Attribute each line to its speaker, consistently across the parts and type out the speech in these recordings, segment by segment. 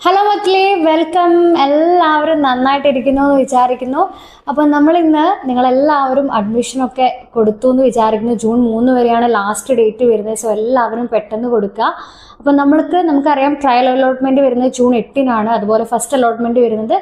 Speaker 1: Hello മക്കളെ, welcome. എല്ലാവരും നന്നായിട്ടിരിക്കുന്നു എന്ന് വിചാരിക്കുന്നു. അപ്പം നമ്മളിന്ന് നിങ്ങളെല്ലാവരും അഡ്മിഷനൊക്കെ കൊടുത്തു എന്ന് വിചാരിക്കുന്നു. ജൂൺ 3 വരെയാണ് ലാസ്റ്റ് ഡേറ്റ് വരുന്നത്. സോ എല്ലാവരും പെട്ടെന്ന് കൊടുക്കുക. അപ്പം നമുക്കറിയാം ട്രയൽ അലോട്ട്മെൻറ്റ് വരുന്നത് ജൂൺ 8-നാണ്. അതുപോലെ ഫസ്റ്റ് അലോട്ട്മെൻറ്റ് വരുന്നത്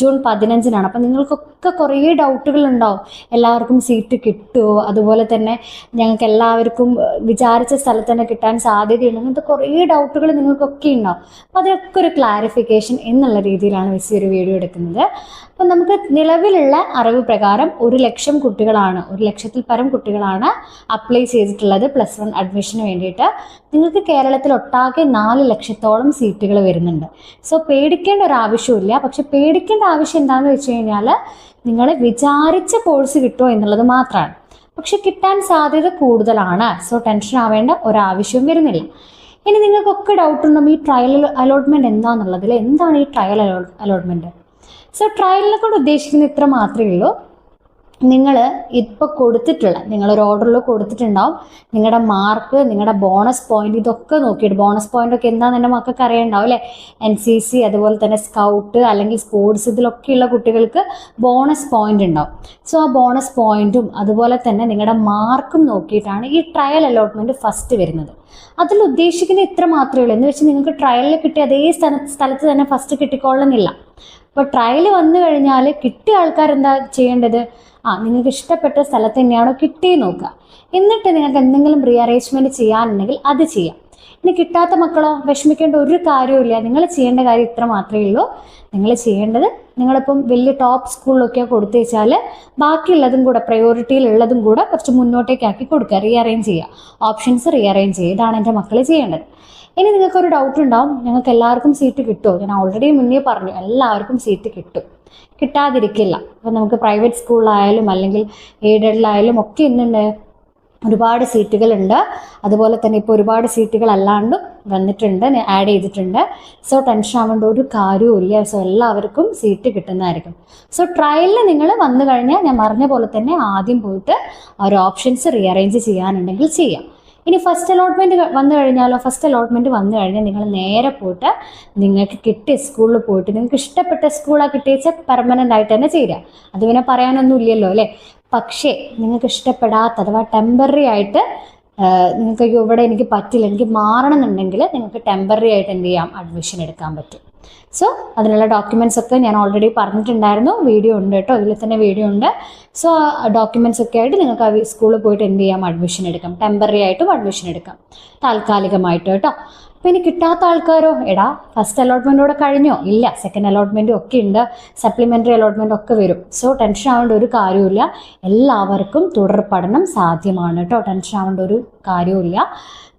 Speaker 1: ജൂൺ 15-നാണ്. അപ്പം നിങ്ങൾക്കൊക്കെ കുറേ ഡൗട്ടുകൾ ഉണ്ടാവും. എല്ലാവർക്കും സീറ്റ് കിട്ടുമോ, അതുപോലെ തന്നെ ഞങ്ങൾക്ക് എല്ലാവർക്കും വിചാരിച്ച സ്ഥലത്ത് തന്നെ കിട്ടാൻ സാധ്യതയുണ്ട്, അങ്ങനത്തെ കുറേ ഡൗട്ടുകൾ നിങ്ങൾക്കൊക്കെ ഉണ്ടാവും. അപ്പം അതിനൊക്കെ ഒരു ക്ലാരിഫിക്കേഷൻ എന്നുള്ള രീതിയിലാണ് മിസ് ഒരു വീഡിയോ എടുക്കുന്നത്. അപ്പം നമുക്ക് നിലവിലുള്ള അറിവ് പ്രകാരം 1,00,000 കുട്ടികളാണ്, 1,00,000-ൽ പരം കുട്ടികളാണ് അപ്ലൈ ചെയ്തിട്ടുള്ളത് +1 അഡ്മിഷന് വേണ്ടിയിട്ട്. നിങ്ങൾക്ക് കേരളത്തിൽ ഒട്ടാകെ 4 ലക്ഷത്തോളം സീറ്റുകൾ വരുന്നുണ്ട്. സോ പേടിക്കേണ്ട ഒരു ആവശ്യമില്ല. പക്ഷെ പേടിക്കേണ്ട ആവശ്യം എന്താണെന്ന് വെച്ച് കഴിഞ്ഞാൽ നിങ്ങൾ വിചാരിച്ച കോഴ്സ് കിട്ടുമോ എന്നുള്ളത് മാത്രമാണ്. പക്ഷെ കിട്ടാൻ സാധ്യത കൂടുതലാണ്. സോ ടെൻഷൻ ആവേണ്ട ഒരാവശ്യവും വരുന്നില്ല. ഇനി നിങ്ങൾക്കൊക്കെ ഡൗട്ട് ഉണ്ടാകും, ഈ ട്രയൽ അലോട്ട്മെൻറ്റ് എന്താണെന്നുള്ളതിൽ. എന്താണ് ഈ ട്രയൽ അലോട്ട്മെൻറ്റ്? സോ ട്രയലിനെ കൊണ്ട് ഉദ്ദേശിക്കുന്നത് ഇത്ര മാത്രമേ ഉള്ളൂ. നിങ്ങൾ ഇപ്പോൾ കൊടുത്തിട്ടുള്ള, നിങ്ങളൊരു ഓർഡറിൽ കൊടുത്തിട്ടുണ്ടാവും, നിങ്ങളുടെ മാർക്ക്, നിങ്ങളുടെ ബോണസ് പോയിന്റ്, ഇതൊക്കെ നോക്കിയിട്ട്, ബോണസ് പോയിന്റ് ഒക്കെ എന്താണെന്ന് എൻ്റെ മക്കൾക്ക് അറിയണ്ടാവും അല്ലേ. NCC, അതുപോലെ തന്നെ സ്കൗട്ട് അല്ലെങ്കിൽ സ്പോർട്സ്, ഇതിലൊക്കെയുള്ള കുട്ടികൾക്ക് ബോണസ് പോയിന്റ് ഉണ്ടാവും. സോ ആ ബോണസ് പോയിന്റും അതുപോലെ തന്നെ നിങ്ങളുടെ മാർക്കും നോക്കിയിട്ടാണ് ഈ ട്രയൽ അലോട്ട്മെൻറ്റ് ഫസ്റ്റ് വരുന്നത്. അതിൽ ഉദ്ദേശിക്കുന്നത് ഇത്ര മാത്രമേ ഉള്ളൂ. എന്ന് വെച്ചാൽ നിങ്ങൾക്ക് ട്രയലിൽ കിട്ടിയ അതേ സ്ഥലത്ത് തന്നെ ഫസ്റ്റ് കിട്ടിക്കൊള്ളുന്നില്ല. അപ്പോൾ ട്രയൽ വന്നു കഴിഞ്ഞാൽ കിട്ടിയ ആൾക്കാർ എന്താ ചെയ്യേണ്ടത്? നിങ്ങൾക്ക് ഇഷ്ടപ്പെട്ട സ്ഥലത്ത് തന്നെയാണോ കിട്ടിയെന്ന് നോക്കുക. എന്നിട്ട് നിങ്ങൾക്ക് എന്തെങ്കിലും റീഅറേഞ്ച്മെൻറ്റ് ചെയ്യാനുണ്ടെങ്കിൽ അത് ചെയ്യാം. ഇനി കിട്ടാത്ത മക്കളോ, വിഷമിക്കേണ്ട ഒരു കാര്യമില്ല. നിങ്ങൾ ചെയ്യേണ്ട കാര്യം ഇത്ര മാത്രമേ ഉള്ളൂ. നിങ്ങൾ ചെയ്യേണ്ടത്, നിങ്ങളിപ്പം വലിയ ടോപ്പ് സ്കൂളിലൊക്കെ കൊടുത്തു വെച്ചാൽ ബാക്കിയുള്ളതും കൂടെ, പ്രയോറിറ്റിയിലുള്ളതും കൂടെ കുറച്ച് മുന്നോട്ടേക്കാക്കി കൊടുക്കുക, റീഅറേഞ്ച് ചെയ്യുക, ഓപ്ഷൻസ് റീഅറേഞ്ച് ചെയ്യുക. ഇതാണ് എൻ്റെ മക്കൾ ചെയ്യേണ്ടത്. ഇനി നിങ്ങൾക്കൊരു ഡൗട്ട് ഉണ്ടാവും, ഞങ്ങൾക്ക് എല്ലാവർക്കും സീറ്റ് കിട്ടുമോ? ഞാൻ ഓൾറെഡി മുന്നേ പറഞ്ഞു, എല്ലാവർക്കും സീറ്റ് കിട്ടും, കിട്ടാതിരിക്കില്ല. അപ്പം നമുക്ക് പ്രൈവറ്റ് സ്കൂളിലായാലും അല്ലെങ്കിൽ എയ്ഡഡിലായാലും ഒക്കെ ഇന്നുണ്ട് ഒരുപാട് സീറ്റുകളുണ്ട്. അതുപോലെ തന്നെ ഇപ്പോൾ ഒരുപാട് സീറ്റുകൾ അല്ലാണ്ടും വന്നിട്ടുണ്ട്, ആഡ് ചെയ്തിട്ടുണ്ട്. സോ ടെൻഷൻ ആവേണ്ട ഒരു കാര്യവും ഇല്ല. സോ എല്ലാവർക്കും സീറ്റ് കിട്ടുന്നതായിരിക്കും. സോ ട്രയലിൽ നിങ്ങൾ വന്നു കഴിഞ്ഞാൽ ഞാൻ പറഞ്ഞ പോലെ തന്നെ ആദ്യം പോയിട്ട് ഒരു ഓപ്ഷൻസ് റീഅറേഞ്ച് ചെയ്യാനുണ്ടെങ്കിൽ ചെയ്യാം. ഇനി ഫസ്റ്റ് അലോട്ട്മെൻറ്റ് വന്നു കഴിഞ്ഞാലോ, ഫസ്റ്റ് അലോട്ട്മെൻറ്റ് വന്നു കഴിഞ്ഞാൽ നിങ്ങൾ നേരെ പോയിട്ട് നിങ്ങൾക്ക് കിട്ടിയ സ്കൂളിൽ പോയിട്ട്, നിങ്ങൾക്ക് ഇഷ്ടപ്പെട്ട സ്കൂളാണ് കിട്ടിയച്ചാൽ പെർമനൻ്റ് ആയിട്ട് തന്നെ ചെയ്യുക. അത് പിന്നെ പറയാനൊന്നും ഇല്ലല്ലോ അല്ലേ. പക്ഷേ നിങ്ങൾക്ക് ഇഷ്ടപ്പെടാത്ത അഥവാ ടെമ്പററി ആയിട്ട് നിങ്ങൾക്ക് ഇവിടെ എനിക്ക് പറ്റില്ല, എനിക്ക് മാറണം എന്നുണ്ടെങ്കിൽ നിങ്ങൾക്ക് ടെമ്പററി ആയിട്ട് എന്ത് ചെയ്യാം, അഡ്മിഷൻ എടുക്കാൻ പറ്റും. സോ അതിനുള്ള ഡോക്യുമെൻറ്റ്സ് ഒക്കെ ഞാൻ ഓൾറെഡി പറഞ്ഞിട്ടുണ്ടായിരുന്നു, വീഡിയോ ഉണ്ട് കേട്ടോ, ഇതിൽ തന്നെ വീഡിയോ ഉണ്ട്. സോ ഡോക്യുമെൻറ്റ്സ് ഒക്കെ ആയിട്ട് നിങ്ങൾക്ക് ആ സ്കൂളിൽ പോയിട്ട് എന്ത് ചെയ്യാം, അഡ്മിഷൻ എടുക്കാം. ടെമ്പററി ആയിട്ടും അഡ്മിഷൻ എടുക്കാം, താൽക്കാലികമായിട്ട് കേട്ടോ. അപ്പോൾ ഇനി കിട്ടാത്ത ആൾക്കാരോ, ഫസ്റ്റ് അലോട്ട്മെൻറ്റോടെ കഴിഞ്ഞോ? ഇല്ല, സെക്കൻഡ് അലോട്ട്മെൻറ്റും ഒക്കെ ഉണ്ട്, സപ്ലിമെൻ്ററി അലോട്ട്മെൻറ്റ് ഒക്കെ വരും. സോ ടെൻഷൻ ആവേണ്ട ഒരു കാര്യമില്ല. എല്ലാവർക്കും തുടർ പഠനം സാധ്യമാണ് കേട്ടോ, ടെൻഷൻ ആവേണ്ട ഒരു കാര്യമില്ല.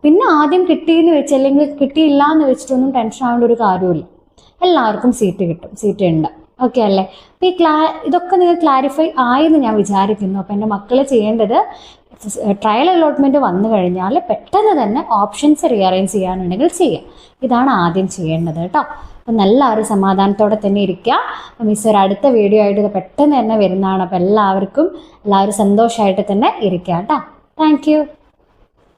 Speaker 1: പിന്നെ ആദ്യം കിട്ടിയെന്ന് വെച്ച് അല്ലെങ്കിൽ കിട്ടിയില്ല എന്ന് വെച്ചിട്ടൊന്നും ടെൻഷൻ ആവേണ്ട ഒരു കാര്യമില്ല. എല്ലാവർക്കും സീറ്റ് കിട്ടും, സീറ്റ് ഉണ്ട്. ഓക്കെ അല്ലേ? അപ്പോൾ ഇതൊക്കെ നിങ്ങൾ ക്ലാരിഫൈ ആയെന്ന് ഞാൻ വിചാരിക്കുന്നു. അപ്പോൾ എൻ്റെ മക്കൾ ചെയ്യേണ്ടത്, ട്രയൽ അലോട്ട്മെൻറ്റ് വന്നു കഴിഞ്ഞാൽ പെട്ടെന്ന് തന്നെ ഓപ്ഷൻസ് റീഅറേഞ്ച് ചെയ്യാനുണ്ടെങ്കിൽ ചെയ്യാം. ഇതാണ് ആദ്യം ചെയ്യേണ്ടത് കേട്ടോ. അപ്പം എല്ലാവരും സമാധാനത്തോടെ തന്നെ ഇരിക്കുക. അപ്പം മിസ് ഒരു അടുത്ത വീഡിയോ ആയിട്ട് പെട്ടെന്ന് തന്നെ വരുന്നതാണ്. അപ്പോൾ എല്ലാവരും സന്തോഷമായിട്ട് തന്നെ ഇരിക്കുക കേട്ടോ. Thank you.